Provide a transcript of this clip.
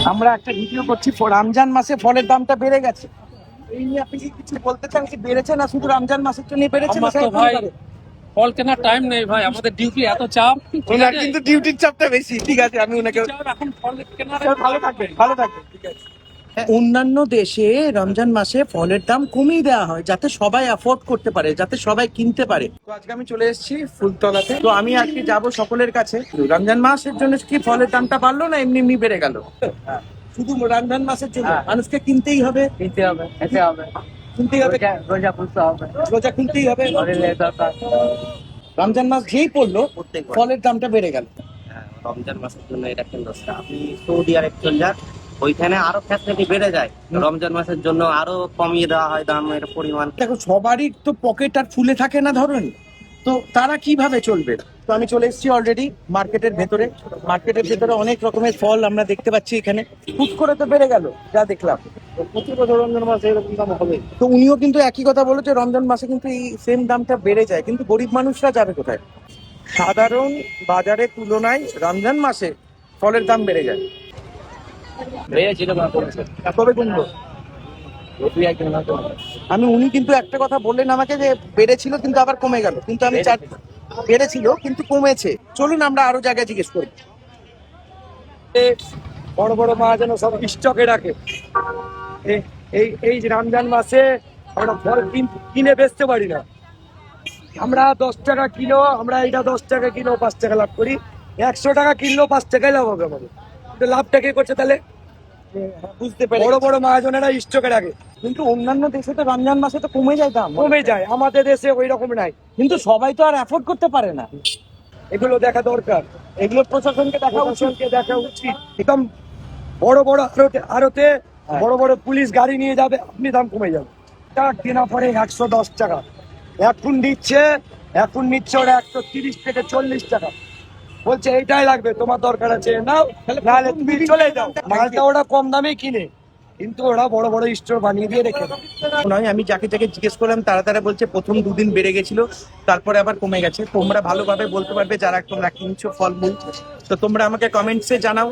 আমরা একটা ভিডিও করছি, রমজান মাসে ফলের দামটা বেড়ে গেছে। এই নিয়ে আপনি কি কিছু বলতে চান? কি বেড়েছে না শুধু রমজান মাসের জন্য বেড়েছে? আমার তো ভাই ফল কেনার টাইম নেই ভাই, আমাদের ডিউটি এত চাপ। ওনার কিন্তু ডিউটির চাপটা বেশি। ঠিক আছে, আমি ওনাকে এখন ফল কেনার ভালো থাকবেন, ভালো থাকবেন। ঠিক আছে। অন্যান্য দেশে রমজান মাসে ফলের দাম কমিয়ে দেওয়া হয় যাতে সবাই অ্যাফোর্ড করতে পারে, যাতে সবাই কিনতে পারে। তো আজকে আমি চলে এসেছি ফুলতলাতে। তো আমি আজকে যাব সকলের কাছে। রমজান মাসের জন্য কি ফলের দামটা বাড়লো না এমনি এমনি বেড়ে গেল? শুধু রমজান মাসের জন্য মানুষকে কিনতেই হবে, কিনতে হবে, খেতে হবে, কিনতেই হবে, রোজা খুলতে হবে, রোজা খুলতেই হবে। শরীরে দরকার। রমজান মাস যেই পড়লো ফলের দামটা বেড়ে গেল। রমজান মাসের জন্য এটা কেন্দ্র। আপনি সৌদি আরব চলে যান, ওইখানে আরো ফ্যাসিলিটি বেড়ে যায়। রমজান মাসের জন্য আরো কমিয়ে দেওয়া হয় দামের পরিমাণ। দেখো, সবারই তো পকেট আর ফুলে থাকে না ধরুন, তো তারা কিভাবে চলবে? তো আমি চলে এসেছি অলরেডি মার্কেটের ভেতরে। মার্কেটের ভেতরে অনেক রকমের ফল আমরা দেখতে পাচ্ছি এখানে। হুট করে তো বেড়ে গেল যা দেখলাম। প্রতি বছর রমজান মাসে এরকম দাম হবে। তো উনিও কিন্তু একই কথা বলেছে, রমজান মাসে কিন্তু এই সেম দামটা বেড়ে যায়, কিন্তু গরিব মানুষরা যাবে কোথায়? সাধারণ বাজারের তুলনায় রমজান মাসে ফলের দাম বেড়ে যায়। বেড়েছিল না কমেছে? কবে কমলো? দুই একদিন হয়তো। আমি উনি কিন্তু একটা কথা বললেন আমাকে যে বেড়েছিল কিন্তু আবার কমে গেল, কিন্তু আমি বেড়েছিল কিন্তু কমেছে। চলুন আমরা আরো জায়গায় জিজ্ঞেস করি। বড় বড় মহাজন সব স্টকে রাখে। এই যে রমজান মাসে আমরা ফল কিনে বেচতে পারি না। আমরা 10 টাকা কিলো, আমরা এটা 10 টাকা কিলো 5 টাকা লাভ করি। 100 টাকা কিনলেও 5 টাকাই লাভ হবে আমাদের। কিন্তু লাভটা কে করছে তাহলে? বুঝতে পারি। বড় বড় মহাজনেরা স্টকে রাখে। কিন্তু অন্যান্য দেশে তো রমজান মাসে তো কমে যায় দাম। কমে যায়, আমাদের দেশে ওই রকম নাই। কিন্তু সবাই তো আর অ্যাফোর্ড করতে পারে না। এগুলো দেখা দরকার, এগুলো প্রশাসনকে দেখা উচিত। প্রশাসনকে দেখা উচিত। একদম বড় বড় আড়তে বড় বড় পুলিশ গাড়ি নিয়ে যাবে, আপনি দাম কমে যাবে। টাকা কেনা পরে 110 টাকা, এখন নিচ্ছে ওরা 130 থেকে 40 টাকা। বলছে এইটাই লাগবে, তোমার দরকার আছে নাও, নাহলে তুমি চলে যাও। মালটা ওরা কম দামে কিনে, কিন্তু ওরা বড় বড় স্টোর বানিয়ে দিয়ে রেখে দেয়। নয়, আমি যাকে যাকে জিজ্ঞেস করলাম তারা বলছে প্রথম দুদিন বেড়ে গেছিল, তারপরে আবার কমে গেছে। তোমরা ভালোভাবে বলতে পারবে যারা তোমরা কিনছো ফলমূল। তো তোমরা আমাকে কমেন্টসে জানাও।